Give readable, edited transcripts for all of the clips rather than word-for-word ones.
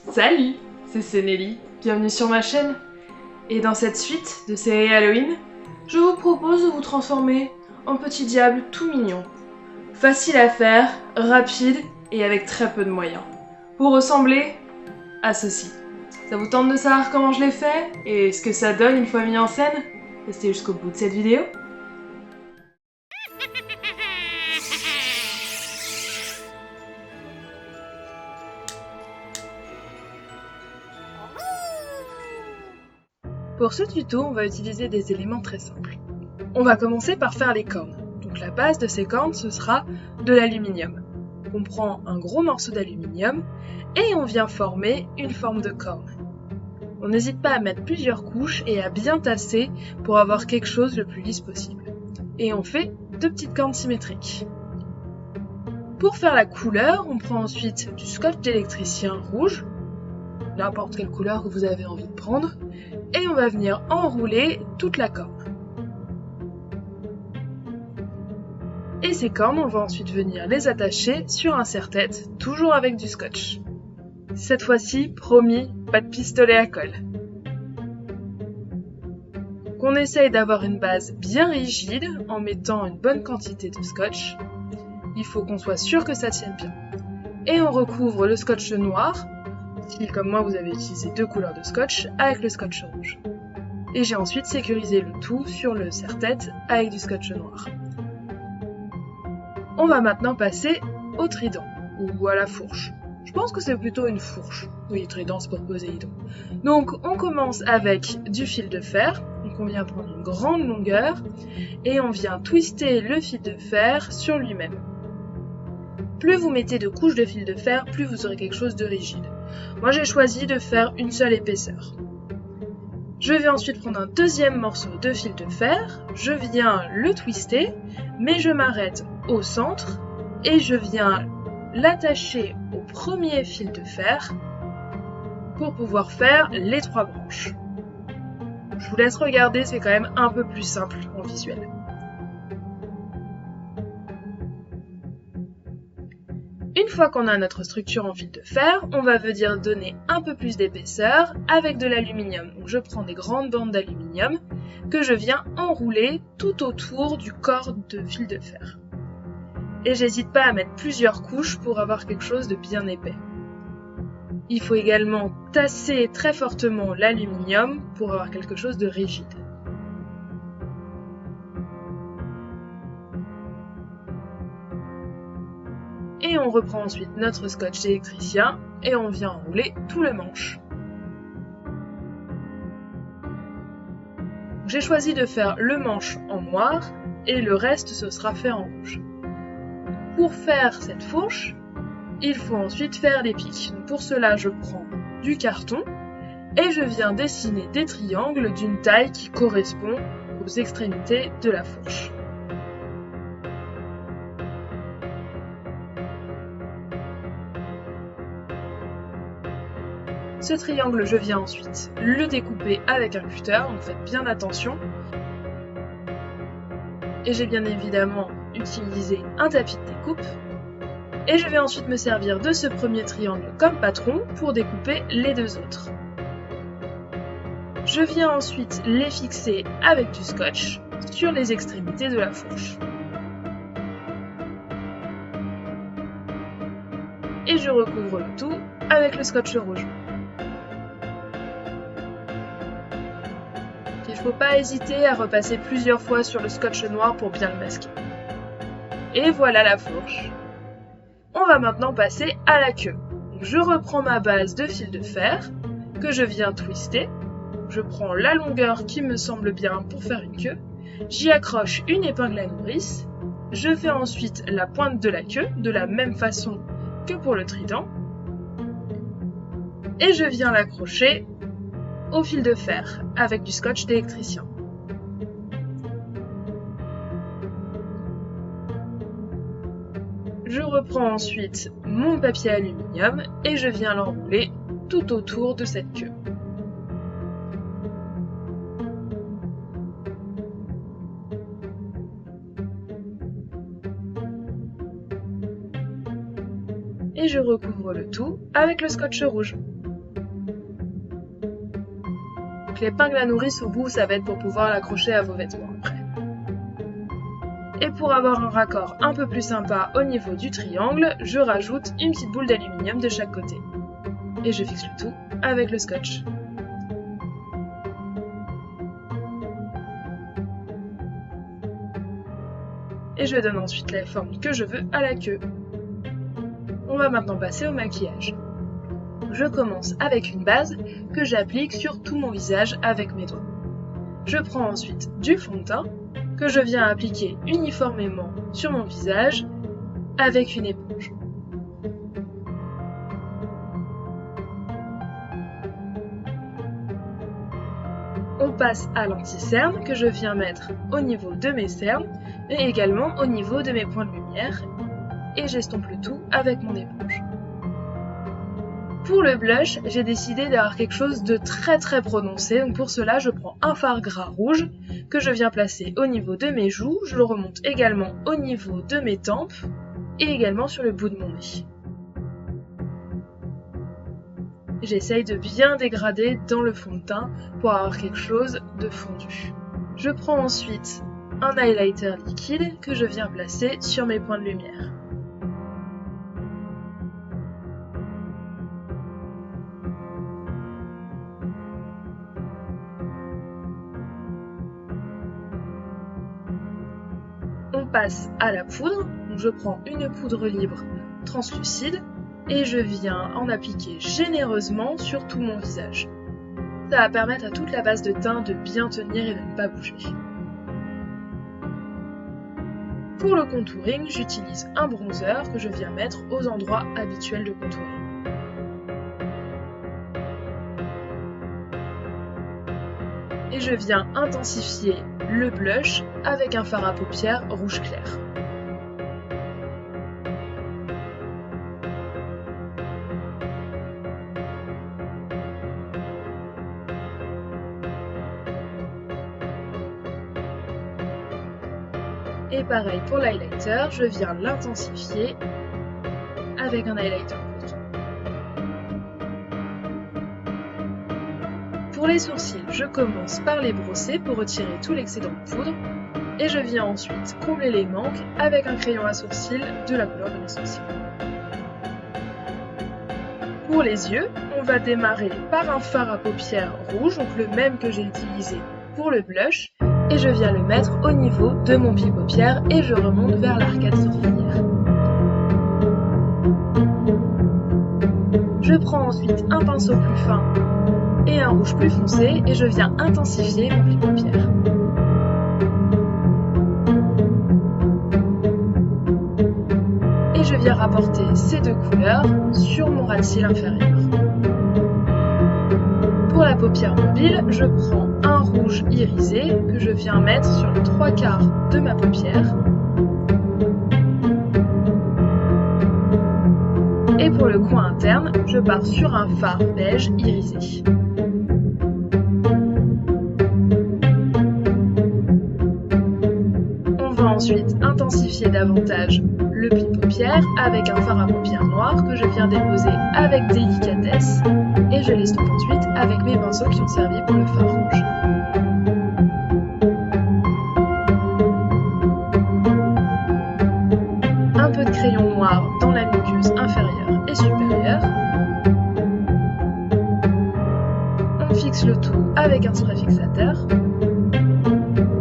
Salut, c'est Nelly, bienvenue sur ma chaîne. Et dans cette suite de série Halloween, je vous propose de vous transformer en petit diable tout mignon. Facile à faire, rapide et avec très peu de moyens. Pour ressembler à ceci. Ça vous tente de savoir comment je l'ai fait et ce que ça donne une fois mis en scène? Restez jusqu'au bout de cette vidéo. Pour ce tuto, on va utiliser des éléments très simples. On va commencer par faire les cornes. Donc la base de ces cornes, ce sera de l'aluminium. On prend un gros morceau d'aluminium et on vient former une forme de corne. On n'hésite pas à mettre plusieurs couches et à bien tasser pour avoir quelque chose le plus lisse possible. Et on fait deux petites cornes symétriques. Pour faire la couleur, on prend ensuite du scotch d'électricien rouge, n'importe quelle couleur que vous avez envie de prendre, et on va venir enrouler toute la corne. Et ces cornes, on va ensuite venir les attacher sur un serre-tête, toujours avec du scotch. Cette fois-ci, promis, pas de pistolet à colle. On essaye d'avoir une base bien rigide en mettant une bonne quantité de scotch. Il faut qu'on soit sûr que ça tienne bien. Et on recouvre le scotch noir, si comme moi vous avez utilisé deux couleurs de scotch, avec le scotch rouge. Et j'ai ensuite sécurisé le tout sur le serre-tête avec du scotch noir. On va maintenant passer au trident, ou à la fourche. Je pense que c'est plutôt une fourche. Oui, trident c'est pour Poséidon. Donc on commence avec du fil de fer, donc on vient prendre une grande longueur, et on vient twister le fil de fer sur lui-même. Plus vous mettez de couches de fil de fer, plus vous aurez quelque chose de rigide. Moi j'ai choisi de faire une seule épaisseur. Je vais ensuite prendre un deuxième morceau de fil de fer, je viens le twister, mais je m'arrête au centre et je viens l'attacher au premier fil de fer pour pouvoir faire les trois branches. Je vous laisse regarder, c'est quand même un peu plus simple en visuel. Une fois qu'on a notre structure en fil de fer, on va venir donner un peu plus d'épaisseur avec de l'aluminium. Donc je prends des grandes bandes d'aluminium que je viens enrouler tout autour du corps de fil de fer. Et j'hésite pas à mettre plusieurs couches pour avoir quelque chose de bien épais. Il faut également tasser très fortement l'aluminium pour avoir quelque chose de rigide. Et on reprend ensuite notre scotch électricien et on vient enrouler tout le manche. J'ai choisi de faire le manche en noir et le reste ce sera fait en rouge. Pour faire cette fourche, il faut ensuite faire les pics. Pour cela, je prends du carton et je viens dessiner des triangles d'une taille qui correspond aux extrémités de la fourche. Ce triangle, je viens ensuite le découper avec un cutter, donc faites bien attention. Et j'ai bien évidemment utilisé un tapis de découpe. Et je vais ensuite me servir de ce premier triangle comme patron pour découper les deux autres. Je viens ensuite les fixer avec du scotch sur les extrémités de la fourche. Et je recouvre le tout avec le scotch rouge. Il ne faut pas hésiter à repasser plusieurs fois sur le scotch noir pour bien le masquer. Et voilà la fourche. On va maintenant passer à la queue. Je reprends ma base de fil de fer que je viens twister. Je prends la longueur qui me semble bien pour faire une queue. J'y accroche une épingle à nourrice. Je fais ensuite la pointe de la queue de la même façon que pour le trident. Et je viens l'accrocher au fil de fer avec du scotch d'électricien. Je reprends ensuite mon papier aluminium et je viens l'enrouler tout autour de cette queue. Et je recouvre le tout avec le scotch rouge. l'épingle à nourrice au bout, ça va être pour pouvoir l'accrocher à vos vêtements après. Et pour avoir un raccord un peu plus sympa au niveau du triangle, je rajoute une petite boule d'aluminium de chaque côté. Et je fixe le tout avec le scotch. Et je donne ensuite la forme que je veux à la queue. On va maintenant passer au maquillage. Je commence avec une base que j'applique sur tout mon visage avec mes doigts. Je prends ensuite du fond de teint que je viens appliquer uniformément sur mon visage avec une éponge. On passe à l'anti-cerne que je viens mettre au niveau de mes cernes et également au niveau de mes points de lumière et j'estompe le tout avec mon éponge. Pour le blush, j'ai décidé d'avoir quelque chose de très prononcé, donc pour cela je prends un fard gras rouge que je viens placer au niveau de mes joues, je le remonte également au niveau de mes tempes et également sur le bout de mon nez. J'essaye de bien dégrader dans le fond de teint pour avoir quelque chose de fondu. Je prends ensuite un highlighter liquide que je viens placer sur mes points de lumière. On passe à la poudre, donc je prends une poudre libre translucide et je viens en appliquer généreusement sur tout mon visage. Ça va permettre à toute la base de teint de bien tenir et de ne pas bouger. Pour le contouring, j'utilise un bronzer que je viens mettre aux endroits habituels de contouring. Et je viens intensifier le blush avec un fard à paupières rouge clair. Et pareil pour l'highlighter, je viens l'intensifier avec un highlighter poudre. Pour les sourcils, je commence par les brosser pour retirer tout l'excédent de poudre et je viens ensuite combler les manques avec un crayon à sourcils de la couleur de mes sourcils. Pour les yeux, on va démarrer par un fard à paupières rouge, donc le même que j'ai utilisé pour le blush, et je viens le mettre au niveau de mon pli paupières et je remonte vers l'arcade sourcilière. Je prends ensuite un pinceau plus fin et un rouge plus foncé et je viens intensifier mon pli paupières. Et je viens rapporter ces deux couleurs sur mon ras de cils inférieur. Pour la paupière mobile, je prends un rouge irisé que je viens mettre sur les 3/4 de ma paupière. Et pour le coin interne, je pars sur un fard beige irisé. On va ensuite intensifier davantage le pli paupières avec un fard à paupières noir que je viens déposer avec délicatesse et je l'estompe ensuite avec mes pinceaux qui ont servi pour le fard rouge. Un peu de crayon noir dans la muqueuse inférieure et supérieure. On fixe le tout avec un spray fixateur.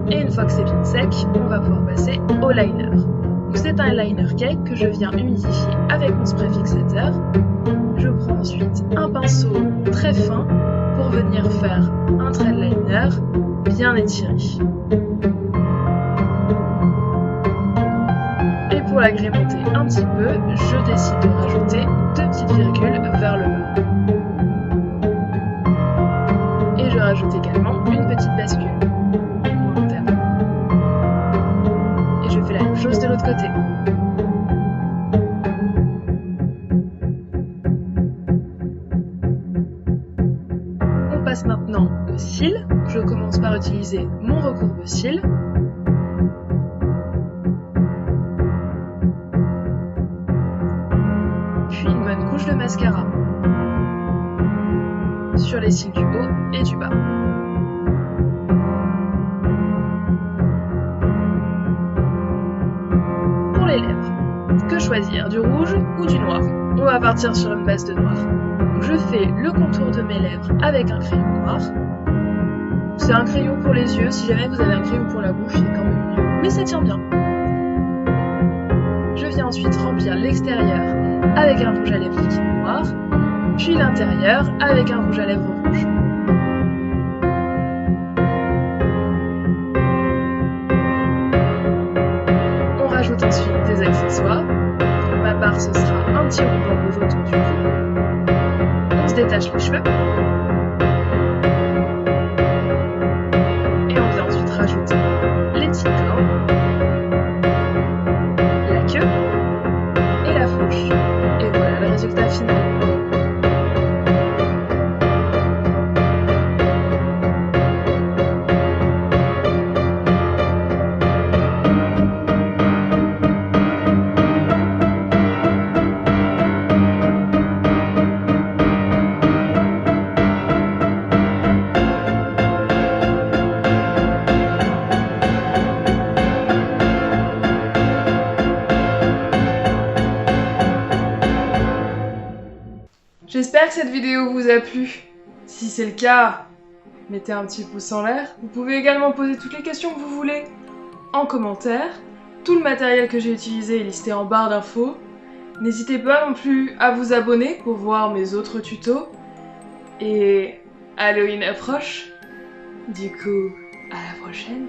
Et une fois que c'est bien sec, on va pouvoir passer au liner. C'est un liner cake que je viens humidifier avec mon spray fixateur. Je prends ensuite un pinceau très fin pour venir faire un trait de liner bien étiré. Et pour l'agrémenter un petit peu, je décide de rajouter 2 petites virgules vers le bas. Et je rajoute également une petite bascule. Et je fais la même chose de l'autre côté. On passe maintenant aux cils. Je commence par utiliser mon recourbe-cils. Puis une bonne couche de mascara sur les cils du haut et du bas. choisir du rouge ou du noir. On va partir sur une base de noir. Donc je fais le contour de mes lèvres avec un crayon noir. C'est un crayon pour les yeux, si jamais vous avez un crayon pour la bouche, c'est quand même mieux. Mais ça tient bien. Je viens ensuite remplir l'extérieur avec un rouge à lèvres liquide noir, puis l'intérieur avec un rouge à lèvres rouge. On rajoute ensuite des accessoires. Pour ma part, ce sera un petit ruban rouge autour du cou. On se détache les cheveux. Et on vient ensuite rajouter les petites cornes, la queue et la fourche. Et voilà le résultat final. J'espère que cette vidéo vous a plu. Si c'est le cas, mettez un petit pouce en l'air. Vous pouvez également poser toutes les questions que vous voulez en commentaire. Tout le matériel que j'ai utilisé est listé en barre d'infos. N'hésitez pas non plus à vous abonner pour voir mes autres tutos. Et Halloween approche. Du coup, à la prochaine.